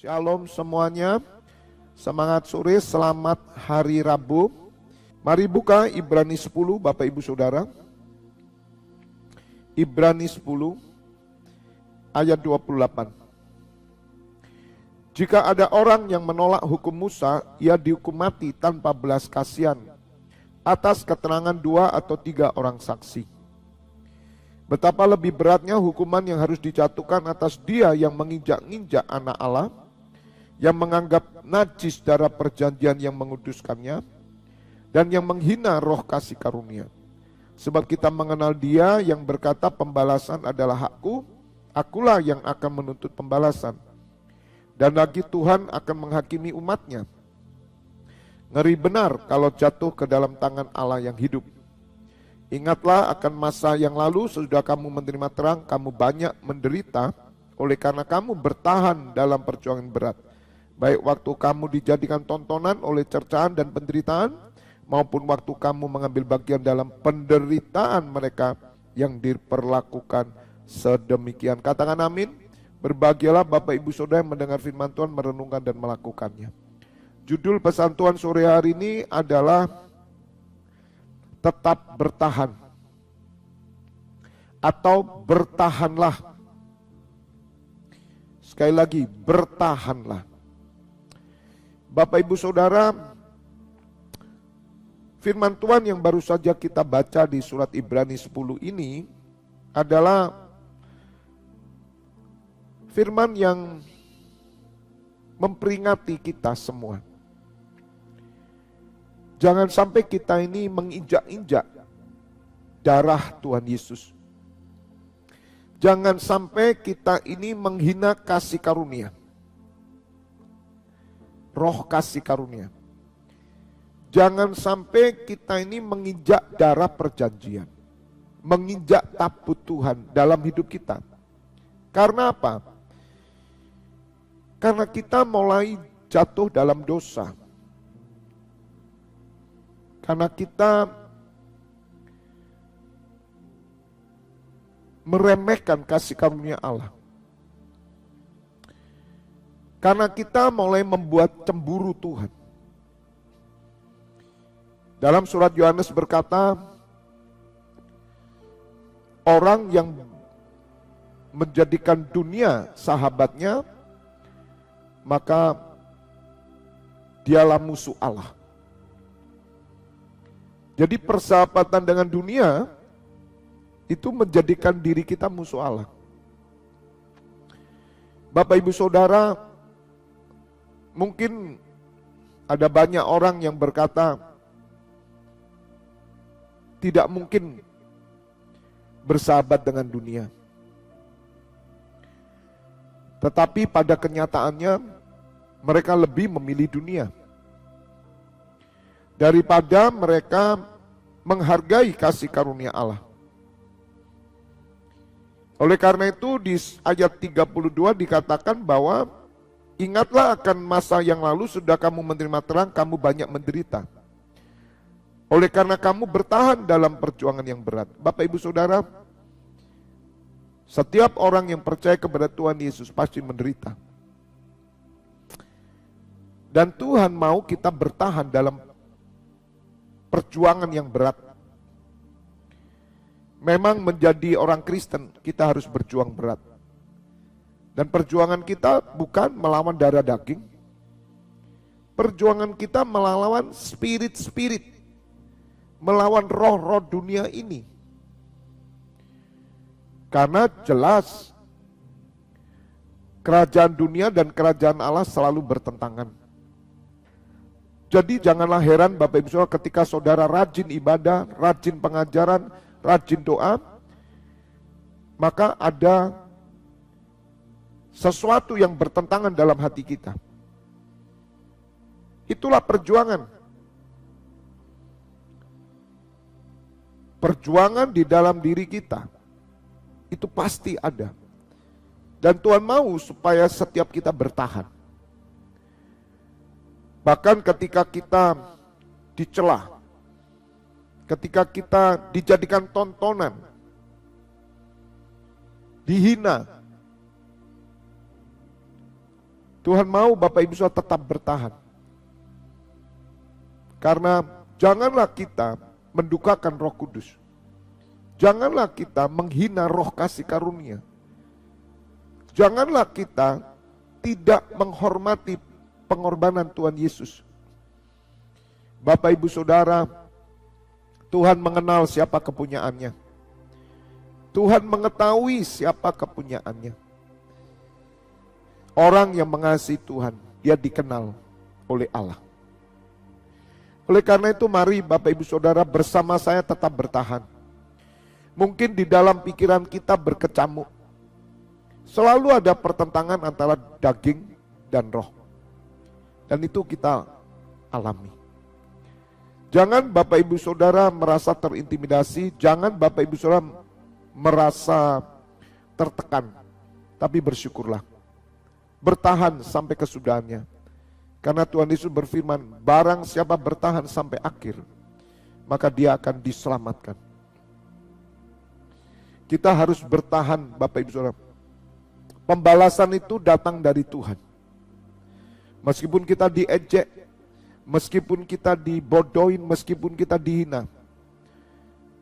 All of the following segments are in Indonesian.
Shalom semuanya, semangat sore, selamat hari Rabu. Mari buka Ibrani 10 Bapak Ibu Saudara. Ibrani 10 ayat 28. Jika ada orang yang menolak hukum Musa, ia dihukum mati tanpa belas kasihan atas keterangan 2 atau 3 orang saksi. Betapa lebih beratnya hukuman yang harus dijatuhkan atas dia yang menginjak-injak anak Allah, yang menganggap najis darah perjanjian yang menguduskannya, dan yang menghina roh kasih karunia. Sebab kita mengenal dia yang berkata pembalasan adalah hakku, akulah yang akan menuntut pembalasan. Dan lagi Tuhan akan menghakimi umatnya. Ngeri benar kalau jatuh ke dalam tangan Allah yang hidup. Ingatlah akan masa yang lalu sesudah kamu menerima terang, kamu banyak menderita oleh karena kamu bertahan dalam perjuangan berat. Baik waktu kamu dijadikan tontonan oleh cercaan dan penderitaan, maupun waktu kamu mengambil bagian dalam penderitaan mereka yang diperlakukan sedemikian. Katakan amin. Berbahagialah Bapak Ibu Saudara yang mendengar firman Tuhan, merenungkan dan melakukannya. Judul pesan Tuhan sore hari ini adalah tetap bertahan atau bertahanlah. Sekali lagi, bertahanlah. Bapak Ibu Saudara, firman Tuhan yang baru saja kita baca di surat Ibrani 10 ini adalah firman yang memperingati kita semua. Jangan sampai kita ini menginjak-injak darah Tuhan Yesus. Jangan sampai kita ini menghina kasih karunia. Roh kasih karunia. Jangan sampai kita ini menginjak darah perjanjian. Menginjak tabut Tuhan dalam hidup kita. Karena apa? Karena kita mulai jatuh dalam dosa. Karena kita meremehkan kasih karunia Allah. Karena kita mulai membuat cemburu Tuhan. Dalam surat Yohanes berkata, orang yang menjadikan dunia sahabatnya, maka dialah musuh Allah. Jadi persahabatan dengan dunia itu menjadikan diri kita musuh Allah. Bapak Ibu Saudara, mungkin ada banyak orang yang berkata tidak mungkin bersahabat dengan dunia. Tetapi pada kenyataannya mereka lebih memilih dunia daripada mereka menghargai kasih karunia Allah. Oleh karena itu di ayat 32 dikatakan bahwa ingatlah akan masa yang lalu sudah kamu menerima terang, kamu banyak menderita. Oleh karena kamu bertahan dalam perjuangan yang berat. Bapak Ibu Saudara, setiap orang yang percaya kepada Tuhan Yesus pasti menderita. Dan Tuhan mau kita bertahan dalam perjuangan yang berat. Memang menjadi orang Kristen kita harus berjuang berat. Dan perjuangan kita bukan melawan darah daging. Perjuangan kita melawan spirit-spirit, melawan roh-roh dunia ini. Karena jelas kerajaan dunia dan kerajaan Allah selalu bertentangan. Jadi janganlah heran Bapak Ibu Saudara ketika saudara rajin ibadah, rajin pengajaran, rajin doa, maka ada sesuatu yang bertentangan dalam hati kita. Itulah perjuangan. Perjuangan di dalam diri kita, itu pasti ada. Dan Tuhan mau supaya setiap kita bertahan. Bahkan ketika kita dicela, ketika kita dijadikan tontonan, dihina, Tuhan mau Bapak Ibu Saudara tetap bertahan. Karena janganlah kita mendukakan Roh Kudus. Janganlah kita menghina roh kasih karunia. Janganlah kita tidak menghormati pengorbanan Tuhan Yesus. Bapak Ibu Saudara, Tuhan mengenal siapa kepunyaannya. Tuhan mengetahui siapa kepunyaannya. Orang yang mengasihi Tuhan, dia dikenal oleh Allah. Oleh karena itu mari Bapak Ibu Saudara bersama saya tetap bertahan. Mungkin di dalam pikiran kita berkecamuk. Selalu ada pertentangan antara daging dan roh. Dan itu kita alami. Jangan Bapak Ibu Saudara merasa terintimidasi, jangan Bapak Ibu Saudara merasa tertekan. Tapi bersyukurlah. Bertahan sampai kesudahannya. Karena Tuhan Yesus berfirman, barang siapa bertahan sampai akhir, maka dia akan diselamatkan. Kita harus bertahan Bapak Ibu Saudara. Pembalasan itu datang dari Tuhan. Meskipun kita diejek, meskipun kita dibodohin, meskipun kita dihina,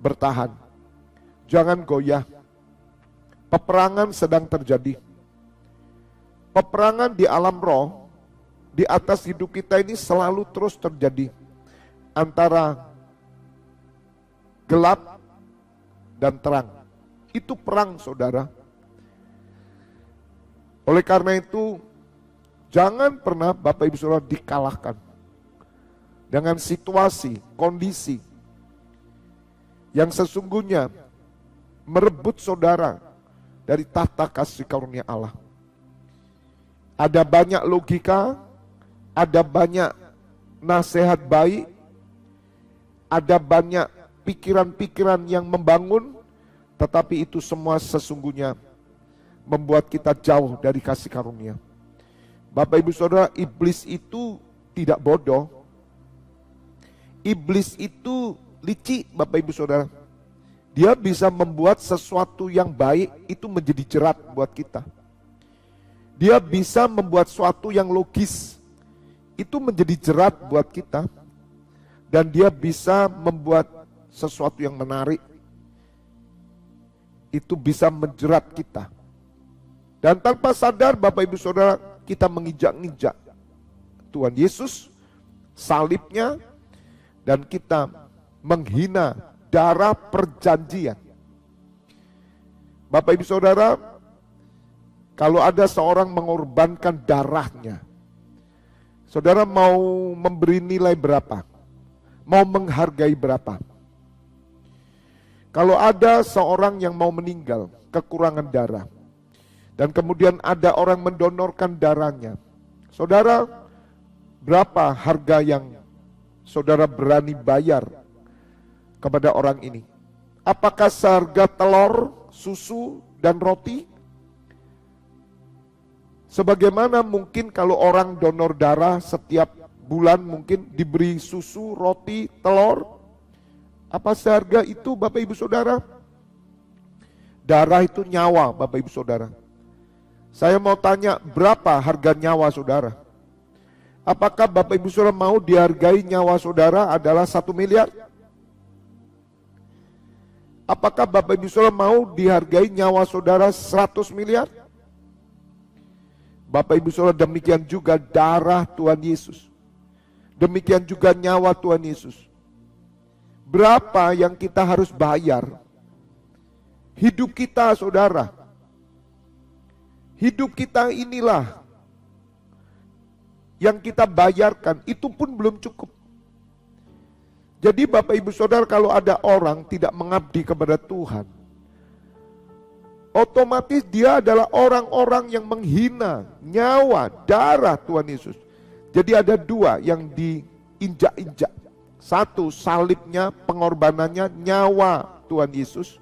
bertahan. Jangan goyah. Peperangan sedang terjadi. Peperangan di alam roh, di atas hidup kita ini selalu terus terjadi. Antara gelap dan terang. Itu perang saudara. Oleh karena itu, jangan pernah Bapak Ibu Saudara dikalahkan dengan situasi, kondisi yang sesungguhnya merebut saudara dari tahta kasih karunia Allah. Ada banyak logika, ada banyak nasihat baik, ada banyak pikiran-pikiran yang membangun, tetapi itu semua sesungguhnya membuat kita jauh dari kasih karunia. Bapak Ibu Saudara, iblis itu tidak bodoh. Iblis itu licik Bapak Ibu Saudara. Dia bisa membuat sesuatu yang baik itu menjadi jerat buat kita. Dia bisa membuat sesuatu yang logis itu menjadi jerat buat kita. Dan dia bisa membuat sesuatu yang menarik itu bisa menjerat kita. Dan tanpa sadar Bapak Ibu Saudara, kita menginjak-injak Tuhan Yesus, salibnya, dan kita menghina darah perjanjian. Bapak Ibu Saudara, kalau ada seorang mengorbankan darahnya, saudara mau memberi nilai berapa? Mau menghargai berapa? Kalau ada seorang yang mau meninggal, kekurangan darah, dan kemudian ada orang mendonorkan darahnya, saudara, berapa harga yang saudara berani bayar kepada orang ini? Apakah seharga telur, susu, dan roti? Sebagaimana mungkin kalau orang donor darah setiap bulan mungkin diberi susu, roti, telur. Apa seharga itu Bapak Ibu Saudara? Darah itu nyawa Bapak Ibu Saudara. Saya mau tanya, berapa harga nyawa saudara? Apakah Bapak Ibu Saudara mau dihargai nyawa saudara adalah 1 miliar? Apakah Bapak Ibu Saudara mau dihargai nyawa saudara 100 miliar? Bapak Ibu Saudara, demikian juga darah Tuhan Yesus. Demikian juga nyawa Tuhan Yesus. Berapa yang kita harus bayar? Hidup kita saudara. Hidup kita inilah yang kita bayarkan, itu pun belum cukup. Jadi Bapak Ibu Saudara, kalau ada orang tidak mengabdi kepada Tuhan, otomatis dia adalah orang-orang yang menghina nyawa, darah Tuhan Yesus. Jadi ada dua yang diinjak-injak. Satu, salibnya, pengorbanannya, nyawa Tuhan Yesus.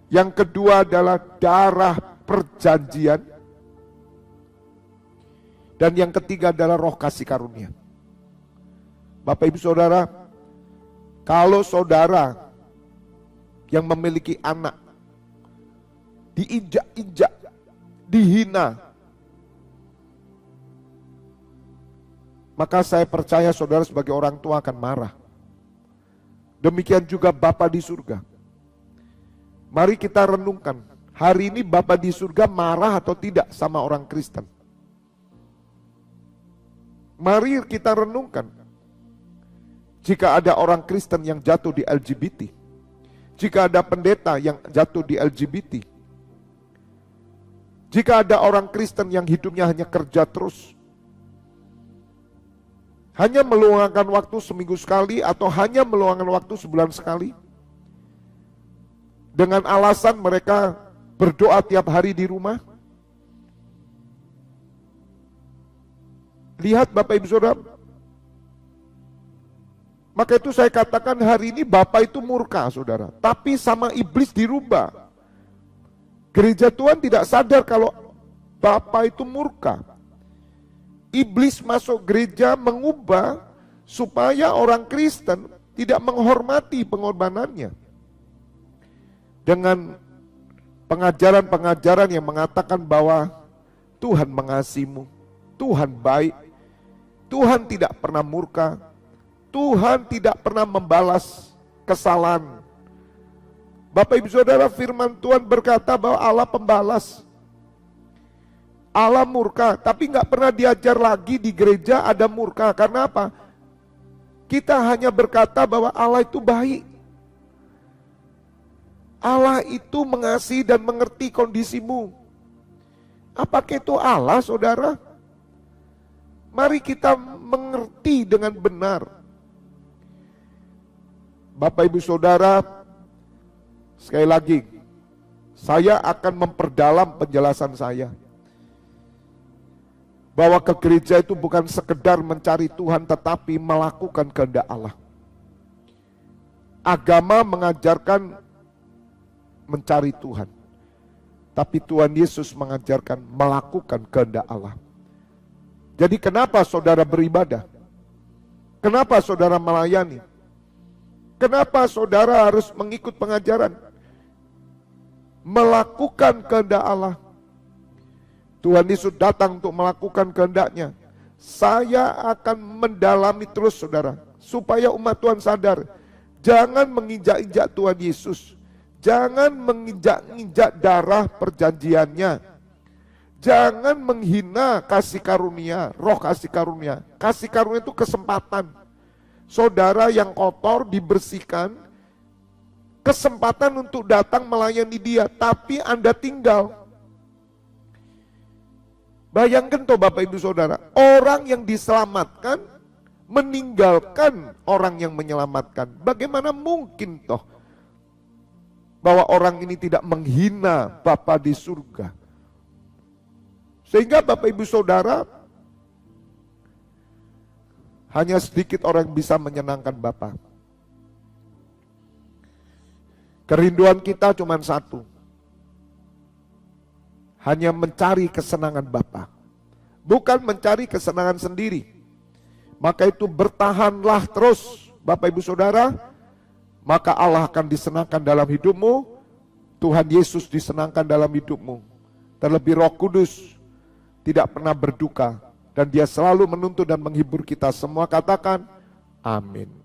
Yang kedua adalah darah perjanjian. Dan yang ketiga adalah roh kasih karunia. Bapak Ibu Saudara, kalau saudara yang memiliki anak diinjak-injak, dihina, maka saya percaya saudara sebagai orang tua akan marah. Demikian juga Bapa di surga. Mari kita renungkan, hari ini Bapa di surga marah atau tidak sama orang Kristen? Mari kita renungkan, jika ada orang Kristen yang jatuh di LGBT, jika ada pendeta yang jatuh di LGBT, jika ada orang Kristen yang hidupnya hanya kerja terus, hanya meluangkan waktu seminggu sekali atau hanya meluangkan waktu sebulan sekali, dengan alasan mereka berdoa tiap hari di rumah. Lihat Bapak Ibu Saudara, maka itu saya katakan hari ini Bapak itu murka saudara, tapi sama iblis dirubah. Gereja Tuhan tidak sadar kalau Bapak itu murka. Iblis masuk gereja mengubah supaya orang Kristen tidak menghormati pengorbanannya. Dengan pengajaran-pengajaran yang mengatakan bahwa Tuhan mengasihimu, Tuhan baik, Tuhan tidak pernah murka, Tuhan tidak pernah membalas kesalahan. Bapak Ibu Saudara, firman Tuhan berkata bahwa Allah pembalas. Allah murka, tapi nggak pernah diajar lagi di gereja ada murka. Karena apa? Kita hanya berkata bahwa Allah itu baik. Allah itu mengasihi dan mengerti kondisimu. Apakah itu Allah, saudara? Mari kita mengerti dengan benar. Bapak Ibu Saudara, sekali lagi, saya akan memperdalam penjelasan saya. Bahwa ke gereja itu bukan sekedar mencari Tuhan, tetapi melakukan kehendak Allah. Agama mengajarkan mencari Tuhan, tapi Tuhan Yesus mengajarkan melakukan kehendak Allah. Jadi kenapa saudara beribadah? Kenapa saudara melayani? Kenapa saudara harus mengikut pengajaran? Melakukan kehendak Allah. Tuhan Yesus datang untuk melakukan kehendaknya. Saya akan mendalami terus saudara, supaya umat Tuhan sadar, jangan menginjak-injak Tuhan Yesus, jangan menginjak-injak darah perjanjiannya, jangan menghina kasih karunia, roh kasih karunia. Kasih karunia itu kesempatan. Saudara yang kotor dibersihkan, kesempatan untuk datang melayani dia, tapi Anda tinggal. Bayangkan toh Bapak Ibu Saudara, orang yang diselamatkan meninggalkan orang yang menyelamatkan. Bagaimana mungkin toh bahwa orang ini tidak menghina Bapa di surga? Sehingga Bapak Ibu Saudara, hanya sedikit orang yang bisa menyenangkan Bapa. Kerinduan kita cuma satu, hanya mencari kesenangan Bapa, bukan mencari kesenangan sendiri. Maka itu bertahanlah terus Bapak Ibu Saudara, maka Allah akan disenangkan dalam hidupmu, Tuhan Yesus disenangkan dalam hidupmu. Terlebih Roh Kudus tidak pernah berduka, dan dia selalu menuntun dan menghibur kita semua. Katakan amin.